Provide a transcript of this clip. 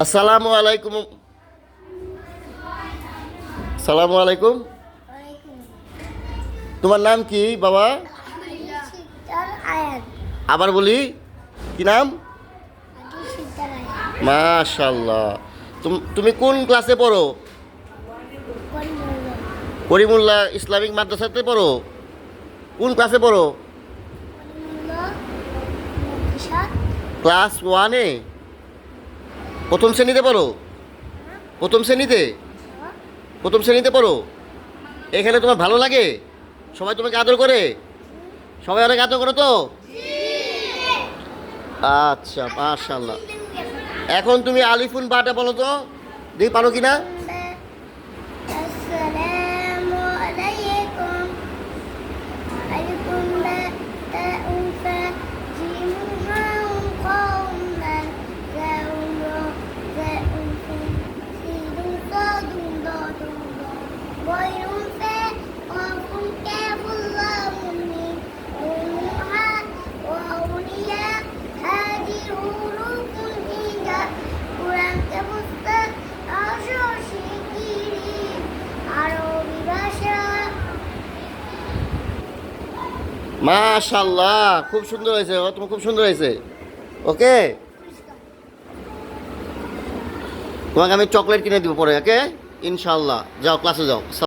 আসসালামু আলাইকুম। সালামু আলাইকুম। তোমার নাম কি বাবা? আবার বলি, কি নাম? মাশাআল্লাহ। তুমি কোন ক্লাসে পড়ো? করিমুল্লাহ ইসলামিক মাদ্রাসাতে পড়ো? কোন ক্লাসে পড়ো? ক্লাস 1-এ? প্রথম শ্রেণীতে পড়ো? প্রথম শ্রেণীতে? প্রথম শ্রেণীতে পড়ো? এখানে তোমার ভালো লাগে? সবাই তোমাকে আদর করে? সবাই অনেক আদর করে তো? আচ্ছা, মাশাআল্লাহ। এখন তুমি আলিফুন বাটা বলো তো, দেখি পারো কিনা। মাশাআল্লাহ, খুব সুন্দর হয়েছে, তোমার খুব সুন্দর হয়েছে। ওকে, তোমাকে আমি চকলেট কিনে দিব পরে। ওকে, ইনশাআল্লাহ। যাও, ক্লাসে যাও।